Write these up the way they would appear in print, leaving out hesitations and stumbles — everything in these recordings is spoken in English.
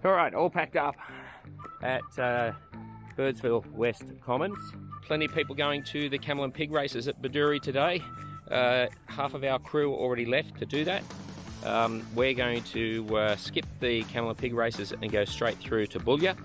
Alright, all packed up at Birdsville West Commons. Plenty of people going to the camel and pig races at Boulia today. Half of our crew already left to do that. We're going to skip the camel and pig races and go straight through to Boulia.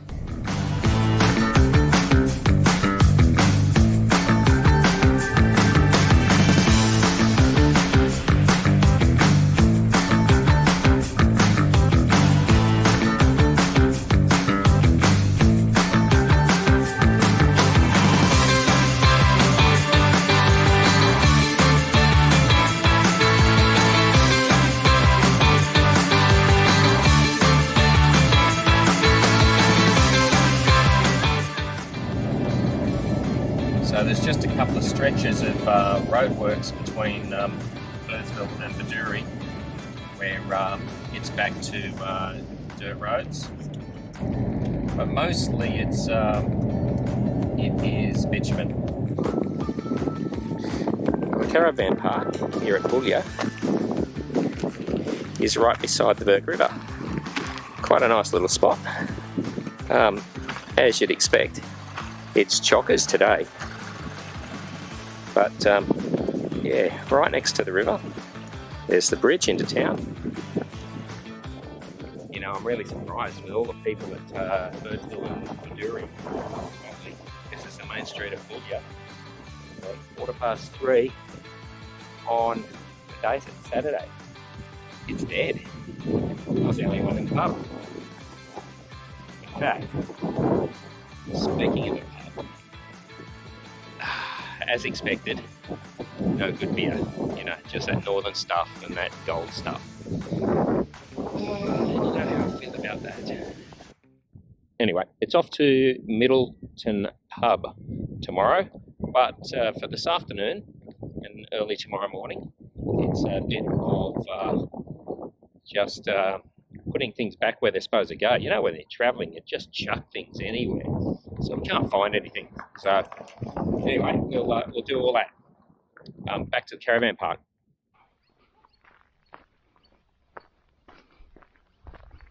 So there's just a couple of stretches of roadworks between Birdsville and Boulia where it's back to dirt roads, but mostly it is bitumen. The caravan park here at Boulia is right beside the Birk River. Quite a nice little spot. As you'd expect, it's chockers today. But yeah, right next to the river, there's the bridge into town. You know, I'm really surprised with all the people at Birdsville and Boulia. This is the main street of Boulia. 3:15 on the day, it's Saturday. It's dead. I was the only one in the pub. In fact, speaking of the pub, as expected, no good beer, you know, just that northern stuff and that gold stuff. You know how I feel about that. Anyway, it's off to Middleton Pub tomorrow, but for this afternoon and early tomorrow morning, it's a bit of just putting things back where they're supposed to go. You know, when they're travelling, you just chuck things anywhere. So we can't find anything. So anyway, we'll do all that. Back to the caravan park.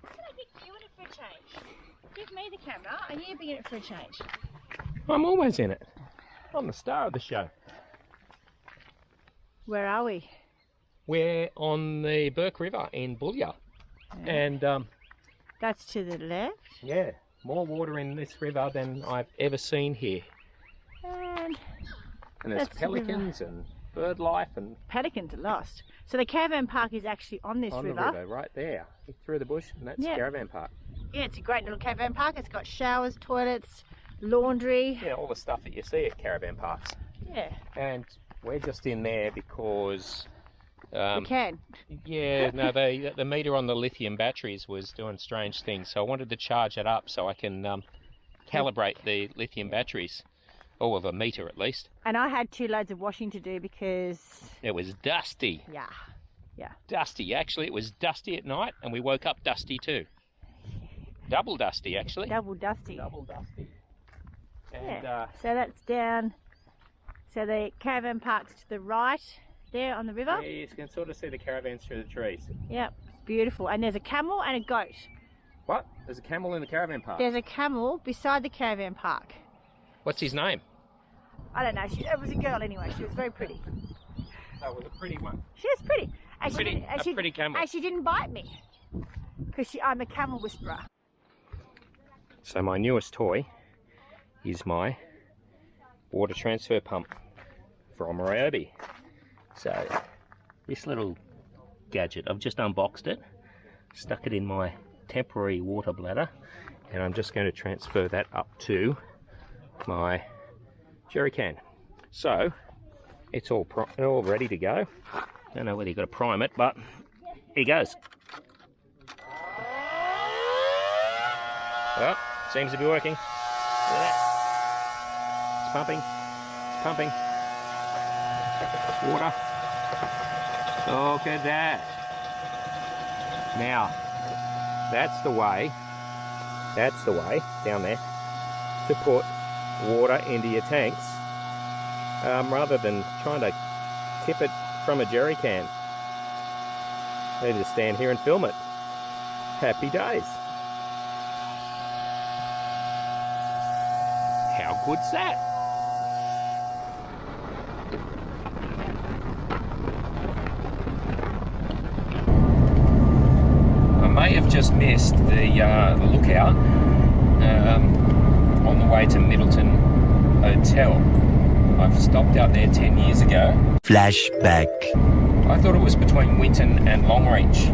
Can I get you in it for a change? Give me the camera and you be in it for a change. I'm always in it. I'm the star of the show. Where are we? We're on the Birk River in Boulia. Yeah. And that's to the left. Yeah, more water in this river than I've ever seen here. And there's pelicans and bird life and... Pelicans are lost. So the caravan park is actually on this river. On the river, right there. Through the bush, and that's the caravan park. Yeah, it's a great little caravan park. It's got showers, toilets, laundry. Yeah, all the stuff that you see at caravan parks. Yeah. And we're just in there because... we can. Yeah, no, the meter on the lithium batteries was doing strange things, so I wanted to charge it up so I can calibrate the lithium batteries. Or well, the meter at least. And I had 2 loads of washing to do because... it was dusty. Yeah, yeah. Dusty. Actually, it was dusty at night, and we woke up dusty too. Double dusty, actually. Double dusty. Double dusty. And, yeah. So that's down... So the caravan park's to the right, there on the river. Yeah, you can sort of see the caravans through the trees. Yep, beautiful. And there's a camel and a goat. What? There's a camel in the caravan park? There's a camel beside the caravan park. What's his name? I don't know. It was a girl anyway. She was very pretty. That was a pretty one. She was pretty. And pretty camel. And she didn't bite me. Because I'm a camel whisperer. So my newest toy is my water transfer pump from Ryobi. So this little gadget, I've just unboxed it, stuck it in my temporary water bladder, and I'm just going to transfer that up to my jerry can. So it's all ready to go. Don't know whether you've got to prime it, but here goes. Well, seems to be working. Look at that. It's pumping. It's pumping. Water. Look at that. Now, that's the way down there to put water into your tanks rather than trying to tip it from a jerry can. I need to stand here and film it. Happy days. How good's that? I may have just missed the lookout on the way to Middleton Hotel. I've stopped out there 10 years ago. Flashback. I thought it was between Winton and Longreach,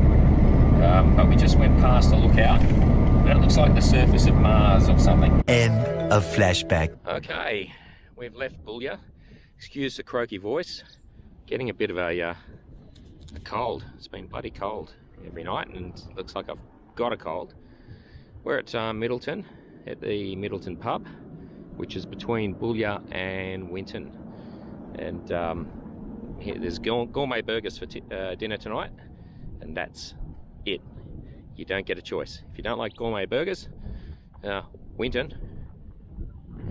but we just went past the lookout and it looks like the surface of Mars or something. End of flashback. Okay, we've left Boulia. Excuse the croaky voice. Getting a bit of a cold. It's been bloody cold every night and it looks like I've got a cold. We're at Middleton, at the Middleton Pub, which is between Boulia and Winton. And here, there's gourmet burgers for dinner tonight, and that's it. You don't get a choice. If you don't like gourmet burgers, Winton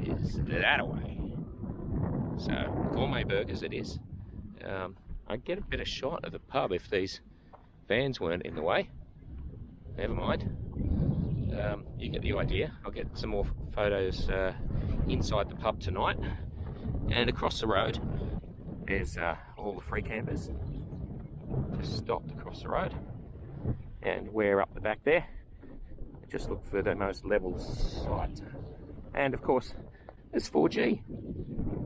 is that away. So gourmet burgers it is. I'd get a better shot of the pub if these vans weren't in the way. Never mind. You get the idea. I'll get some more photos inside the pub tonight. And across the road there's all the free campers just stopped across the road, and we're up the back there. Just look for the most level site, and of course there's 4G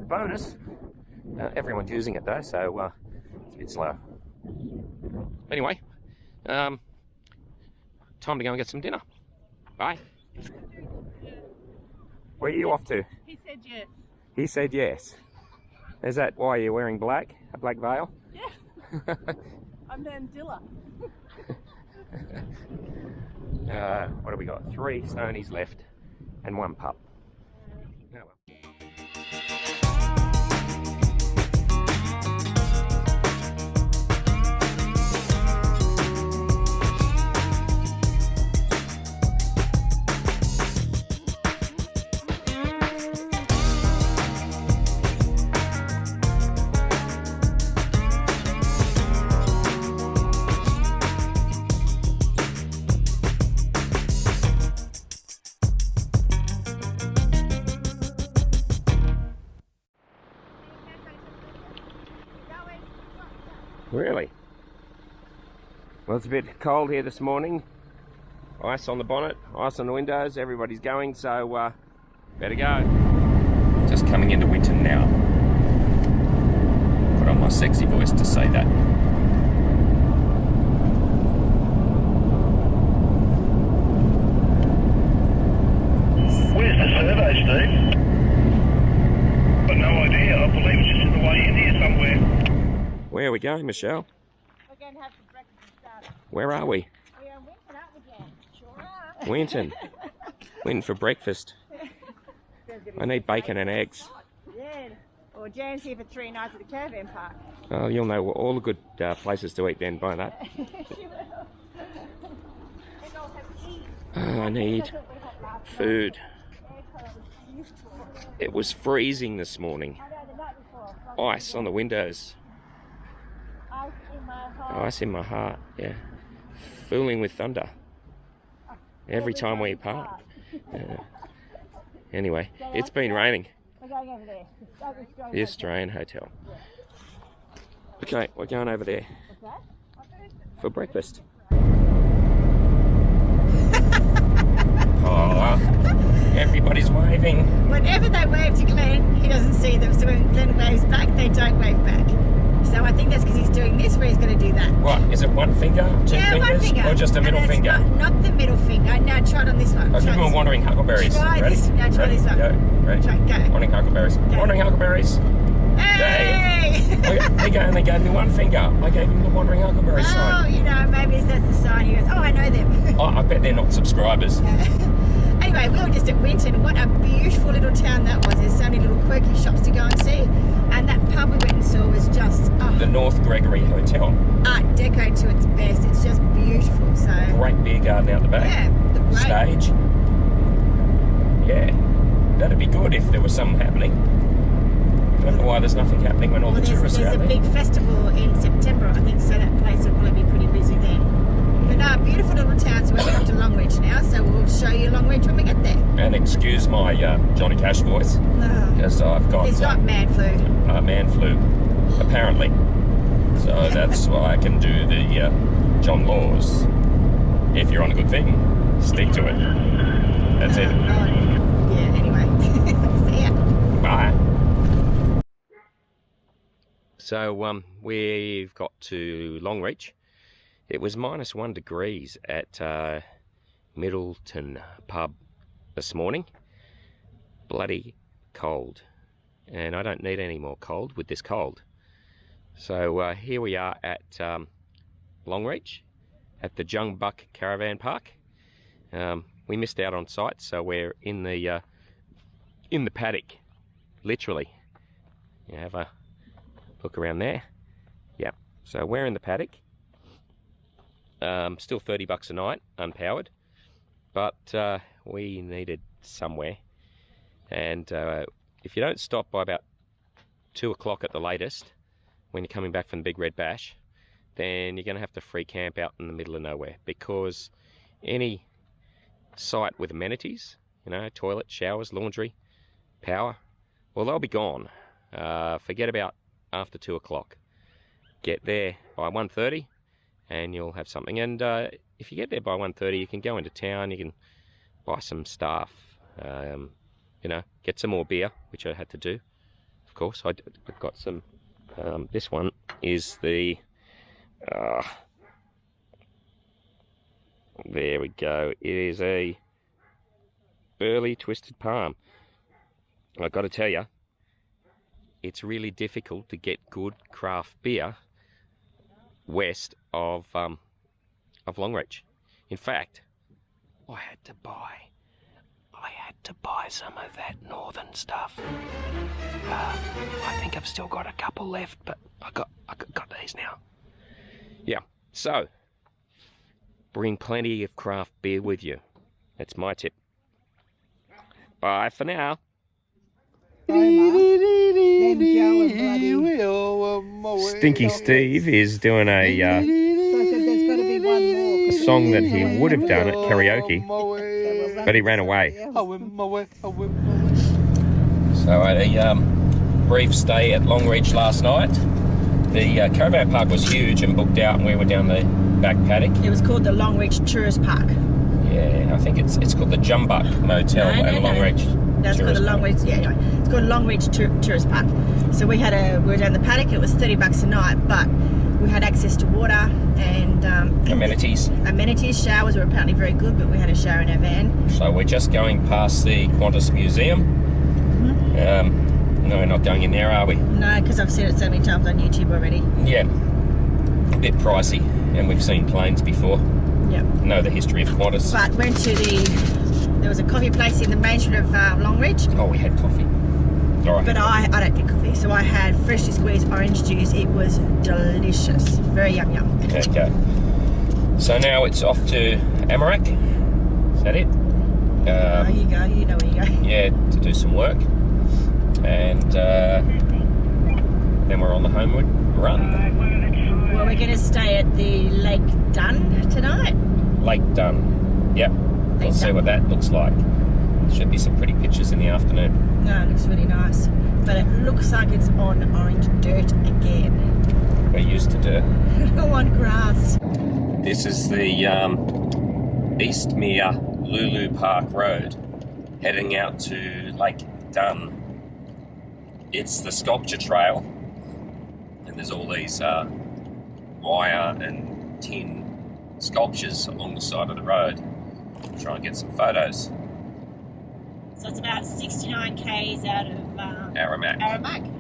bonus. Everyone's using it though, so it's a bit slow. Anyway, time to go and get some dinner. Bye. Where are you off to? He said yes. He said yes. Is that why you're wearing black? A black veil? Yeah. I'm Mandilla. What have we got? 3 Stonies left and 1 pup. Oh well. Really? Well, it's a bit cold here this morning. Ice on the bonnet, ice on the windows, everybody's going, so better go. Just coming into Winton now. Put on my sexy voice to say that. Where's the survey, Steve? Got no idea. I believe it's just in the way in here somewhere. Where are we going, Michelle? We're going to have some breakfast and starter. Where are we? We're in Winton, aren't we, Jan? Sure are. Winton. Winton for breakfast. I need bacon and eggs. Yeah. Well, Jan's here for 3 nights at the caravan park. Oh, you'll know all the good places to eat then by that. She will. And I'll have tea. Oh, I need That's what we had last food. night. Aircon was beautiful. It was freezing this morning. I know, the night before. Ice on the windows. Ice in my heart. Ice in my heart, yeah. Fooling with thunder. Every time we park. Yeah. Anyway, it's been raining. We're going over there. The Australian Hotel. Okay, we're going over there What's that? for breakfast. Oh, everybody's waving. Whenever they wave to Glenn, he doesn't see them. So when Glenn waves back, they don't wave back. So I think that's because he's doing this where he's going to do that. What, is it 1 finger, 2 Yeah, fingers, 1 finger. or just a middle And it's finger? Not the middle finger. Now try it on this one. I'll Try give them this. wandering huckleberries. Try Ready? this. Now try Ready? this one. Go. Ready? Try, go. Wandering huckleberries. Go. Wandering huckleberries. Hey! They only gave me 1 finger. I gave him the wandering huckleberry Oh, sign. you know, maybe that's the sign. He goes, oh, I know them. Oh, I bet they're not subscribers. Anyway, we were just at Winton. What a beautiful little town that was. There's so many little quirky shops to go and see. And that pub we went and saw was just The North Gregory Hotel. Art Deco to its best. It's just beautiful. So Great beer garden out the back. yeah, the great. Stage. Yeah, that'd be good if there was something happening. I don't know why there's nothing happening when all Well, the tourists are there's out a there. big festival in September, I think, so that place will probably be pretty busy then. But no, beautiful little town. So we're going to Longreach now, so we'll show you Longreach when we get there. And excuse my Johnny Cash voice, No. because I've got He's got man flu. man flu, apparently. So that's why I can do the John Laws. If you're on a good thing, stick to it. That's it. Yeah, anyway. See ya. Bye. So we've got to Longreach. It was -1 degrees at Middleton Pub this morning. Bloody cold. And I don't need any more cold with this cold. So here we are at Longreach at the Jungbuck Caravan Park. We missed out on site, so we're in the paddock, literally. You have a look around there. Yeah, so we're in the paddock. Still $30 a night, unpowered, but we needed somewhere. And if you don't stop by about 2 o'clock at the latest, when you're coming back from the Big Red Bash, then you're going to have to free camp out in the middle of nowhere, because any site with amenities, you know, toilet, showers, laundry, power, well, they'll be gone. Forget about after 2 o'clock. Get there by 1:30 and you'll have something. And if you get there by 1:30, you can go into town, you can buy some stuff, you know, get some more beer, which I had to do, of course. I've got some, this one is the, there we go, it is a Burley Twisted Palm. I've got to tell you, it's really difficult to get good craft beer west of Longreach. In fact, I had to buy some of that northern stuff. I think I've still got a couple left, but I got these now. Yeah, so bring plenty of craft beer with you. That's my tip. Bye for now. Stinky Steve is doing a song that he would have done at karaoke, but he ran away. So a brief stay at Longreach last night. The caravan park was huge and booked out, and we were down the back paddock. It was called the Longreach Tourist Park. Yeah, I think it's called the Jungbuck Motel at Longreach. That's called the Longreach. Yeah, anyway, it's called Longreach Tourist Park. So we were down the paddock. It was $30 a night, but we had access to water and amenities. Amenities, showers were apparently very good, but we had a shower in our van. So we're just going past the Qantas Museum. No, we're not going in there, are we? No, because I've seen it so many times on YouTube already. Yeah, a bit pricey, and we've seen planes before. Yep. Know the history of Qantas. But went to there was a coffee place in the main street of Longreach. Oh, we had coffee. All right. But I don't get coffee, so I had freshly squeezed orange juice. It was delicious. Very yum yum. Okay. So now it's off to Amarak. Is that it? There you go. You know where you go. Yeah, to do some work. And then we're on the homeward run. Well, we're going to stay at the Lake Dunn tonight. Lake Dunn. Yep. We'll see what that looks like. Should be some pretty pictures in the afternoon. No, it looks really nice. But it looks like it's on orange dirt again. We're used to dirt. I want grass. This is the Eastmere Lulu Park Road, heading out to Lake Dunn. It's the sculpture trail, and there's all these wire and tin sculptures along the side of the road. Try and get some photos. So it's about 69 k's out of Aramak.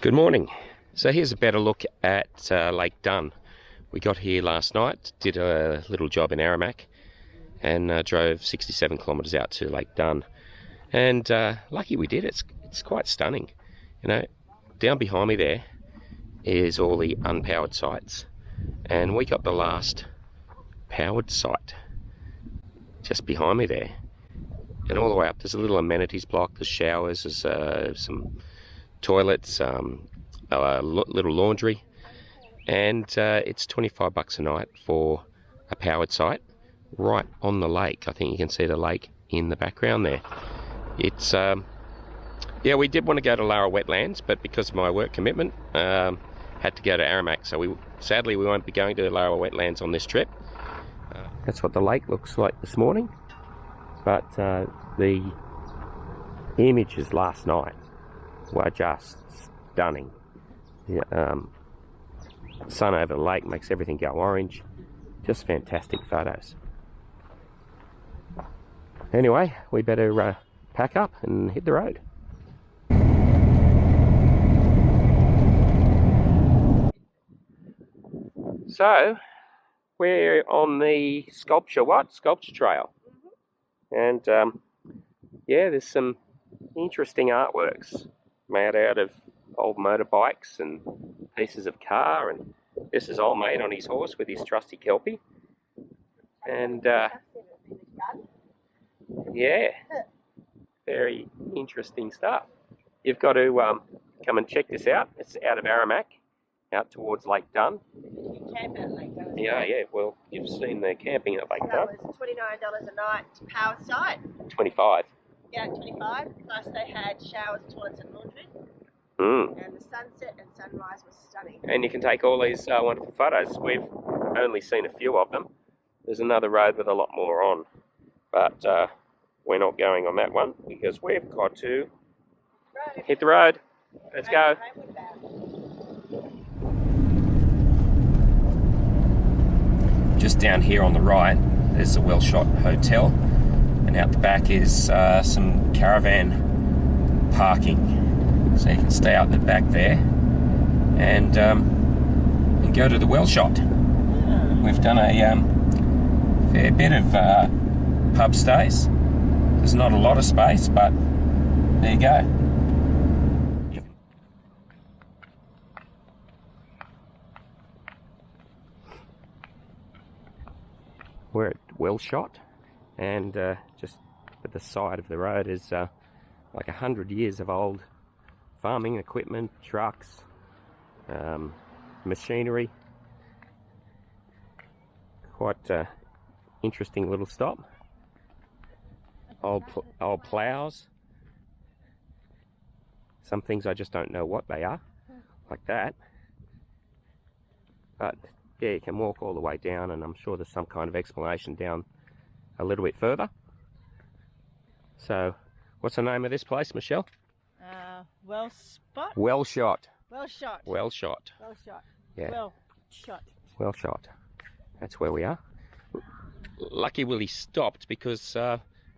Good morning. So here's a better look at Lake Dunn. We got here last night, did a little job in Aramak, and drove 67 kilometres out to Lake Dunn. And lucky we did. It's quite stunning. You know, down behind me there is all the unpowered sites, and we got the last powered site just behind me there. And all the way up, there's a little amenities block, there's showers, there's some toilets, a little laundry, and it's $25 a night for a powered site right on the lake. I think you can see the lake in the background there. It's yeah, we did want to go to Lara Wetlands, but because of my work commitment, had to go to Aramac, so sadly we won't be going to Lara Wetlands on this trip. That's what the lake looks like this morning, but the images last night were just stunning. The sun over the lake makes everything go orange. Just fantastic photos. Anyway, we better pack up and hit the road. So, we're on the sculpture trail. And yeah, there's some interesting artworks made out of old motorbikes and pieces of car, and this is all made on his horse with his trusty Kelpie. And yeah, very interesting stuff. You've got to come and check this out. It's out of Aramac, out towards Lake Dunn. You camp at Lake Dunn. Yeah, yeah. Well, you've seen the camping at Lake Dunn. That was $29 a night power site. 25. Yeah, 25. Plus they had showers, toilets, and laundry. And the sunset and sunrise was stunning. And you can take all these wonderful photos. We've only seen a few of them. There's another road with a lot more on, but we're not going on that one because we've got to hit the road. Let's go. Just down here on the right, there's the Wellshot Hotel, and out the back is some caravan parking. So you can stay out the back there and go to the Wellshot. We've done a fair bit of pub stays. There's not a lot of space, but there you go. We're at Wellshot, and just at the side of the road is like 100 years of old farming equipment, trucks, machinery. Quite interesting little stop. Old ploughs. Some things I just don't know what they are, like that. But yeah, you can walk all the way down, and I'm sure there's some kind of explanation down a little bit further. So, what's the name of this place, Michelle? Wellshot. Wellshot. Wellshot. Wellshot. Wellshot. Yeah. Wellshot. Wellshot. That's where we are. Lucky Willie stopped because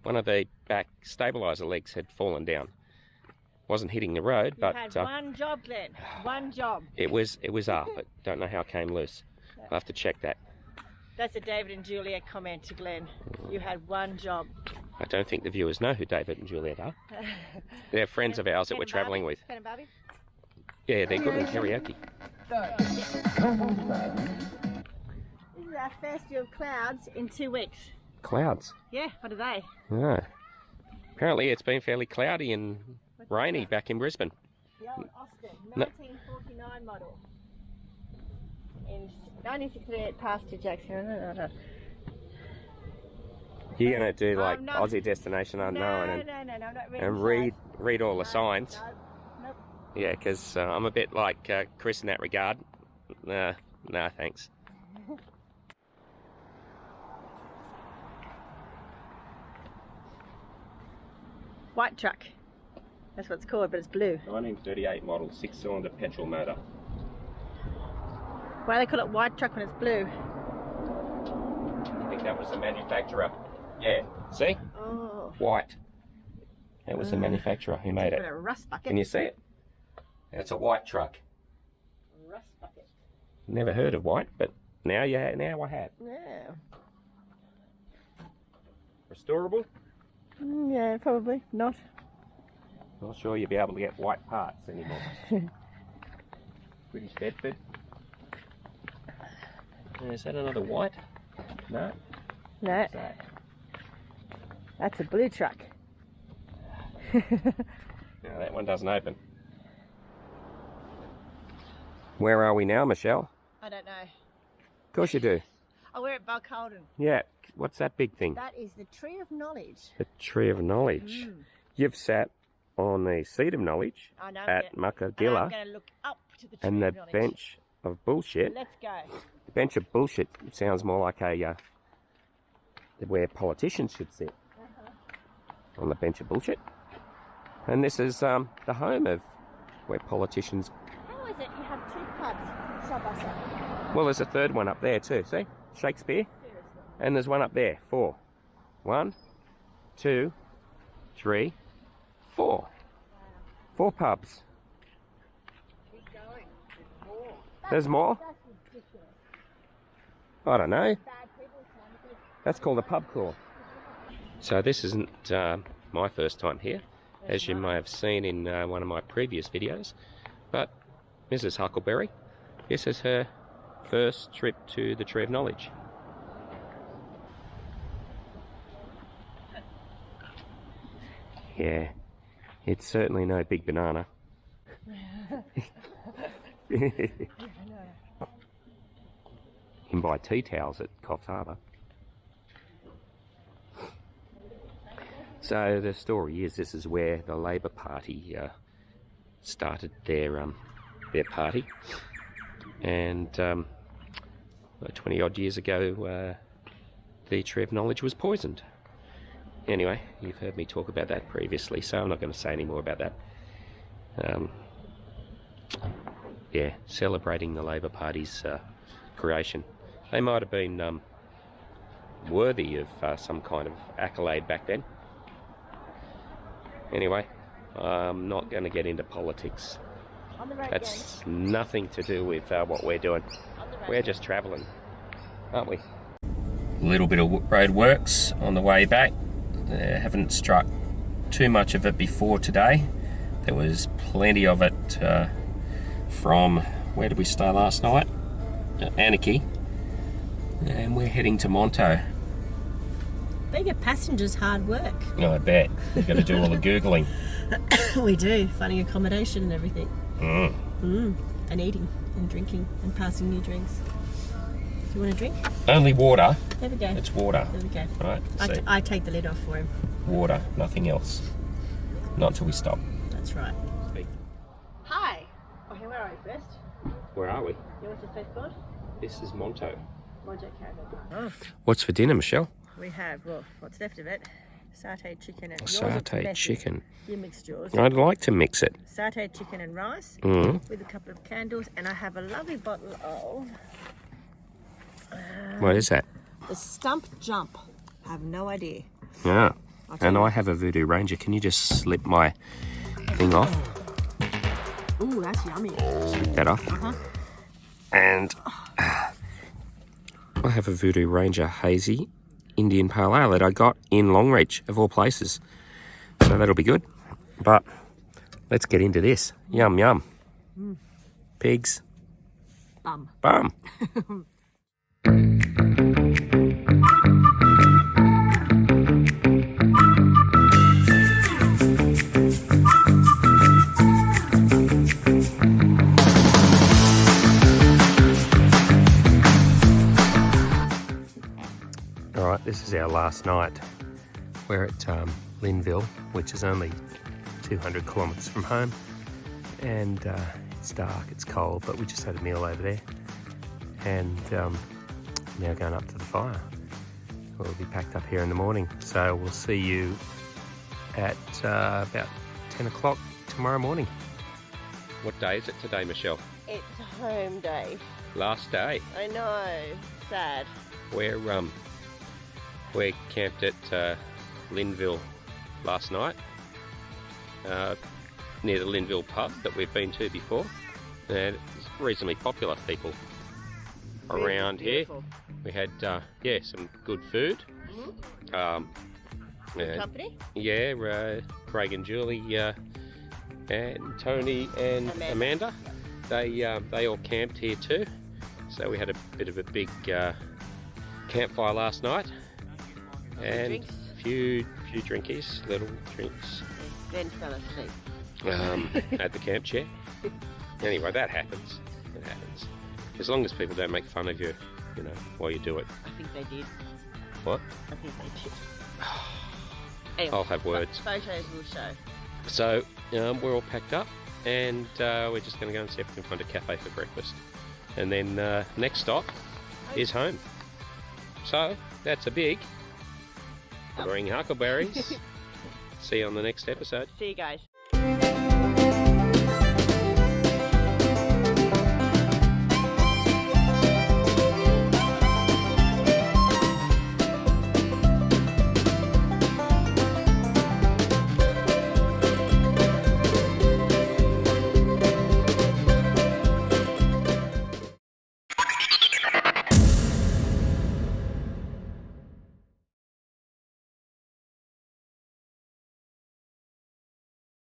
one of the back stabiliser legs had fallen down. Wasn't hitting the road, but had one job, Glenn. One job. It was up, but don't know how it came loose. I'll have to check that. That's a David and Juliet comment to Glenn. You had one job. I don't think the viewers know who David and Juliet are. They're friends of ours that we're travelling with. Ken and Barbie? Yeah, they're good in karaoke. This is our first view of clouds in 2 weeks. Clouds? Yeah, what are they? Yeah. Apparently it's been fairly cloudy and rainy back in Brisbane. The old Austin, 1949 model. In 1968 passed to Jackson. You're going to do like Aussie Destination Unknown No, I'm not and read all the signs. Nope. Yeah, because I'm a bit like Chris in that regard. No, thanks. White truck. That's what it's called, but it's blue. 1938 model, 6-cylinder petrol motor. Why do they call it white truck when it's blue? I think that was the manufacturer. Yeah, see? Oh. White. That was the manufacturer who made it. A rust bucket. Can you see it? It's a white truck. Rust bucket. Never heard of white, but now I have. Yeah. Restorable? Yeah, probably not. Not sure you'll be able to get white parts anymore. British Bedford. Is that another white? No. No, What's that? that's a blue truck. No, that one doesn't open. Where are we now, Michelle? I don't know. Of course you do. Oh, we're at Balcolden. Yeah. What's that big thing? That is the Tree of Knowledge. The Tree of Knowledge. You've sat on the Seat of Knowledge I know. at I'm Muckagilla going to look up to the Tree and the of Knowledge. bench of bullshit. Let's go. The bench of bullshit sounds more like a where politicians should sit. On the bench of bullshit. And this is the home of where politicians... How is it you have two pubs side by side? Well, there's a third one up there too, see? Shakespeare. Seriously. And there's one up there, 4. 1, 2, 3, 4. 4 pubs. Keep going. There's more. There's more? That's ridiculous. I don't know. Bad people trying to That's called a pub crawl. So this isn't my first time here, as you may have seen in one of my previous videos. But Mrs. Huckleberry, this is her first trip to the Tree of Knowledge. Yeah, it's certainly no big banana. You can buy tea towels at Coffs Harbour. So the story is, this is where the Labor Party started their party, and 20 odd years ago the Tree of Knowledge was poisoned. Anyway, you've heard me talk about that previously, so I'm not going to say any more about that. Yeah, celebrating the Labor Party's creation. They might have been worthy of some kind of accolade back then. Anyway, I'm not going to get into politics. On the road That's nothing to do with what we're doing. We're just travelling, aren't we? A little bit of road works on the way back. Haven't struck too much of it before today. There was plenty of it from, where did we stay last night? Anarchy. And we're heading to Monto. Being a passenger's hard work. Oh, I bet. We've got to do all the Googling. We do, finding accommodation and everything. Mm. And eating and drinking and passing new drinks. Do you want a drink? Only water. There we go. It's water. There we go. Right, so I take the lid off for him. water, nothing else. Not until we stop. That's right. Speak. Hi. Okay, where are we first? Where are we? You want the first board? This is Monto. Monto Caravan. What's for dinner, Michelle? We have, well, what's left of it? Satay chicken and Satay chicken. You mixed yours. I'd like to mix it. Satay chicken and rice with a couple of candles, and I have a lovely bottle of What is that? the Stump Jump. I have no idea. Yeah. I'll tell And you. I have a Voodoo Ranger. Can you just slip my thing off? Ooh, that's yummy. Slip that off. And I have a Voodoo Ranger Hazy Indian Pale Ale that I got in Longreach, of all places. So that'll be good. But let's get into this. Yum, yum. Pigs. Bum. Bum. Alright, this is our last night. We're at Linville, which is only 200 kilometres from home. And it's dark, it's cold, but we just had a meal over there. And now going up to the fire. We'll be packed up here in the morning. So we'll see you at about 10 o'clock tomorrow morning. What day is it today, Michelle? It's home day. Last day. I know. Sad. We're camped at Linville last night, near the Linville Pub that we've been to before. And it's reasonably popular, people around here. Beautiful. We had some good food. Yeah. company. Yeah, Craig and Julie and Tony and Amanda. They all camped here too. So we had a bit of a big campfire last night. And Drinks. a few drinkies, little drinks. Then fell asleep. At the camp chair. Anyway, that happens. It happens. As long as people don't make fun of you, you know, while you do it. I think they did. What? I think they did. Anyway, I'll have words. Photos will show. So we're all packed up, and we're just going to go and see if we can find a cafe for breakfast. And then next stop is home. So that's a big bring huckleberries. See you on the next episode. See you guys.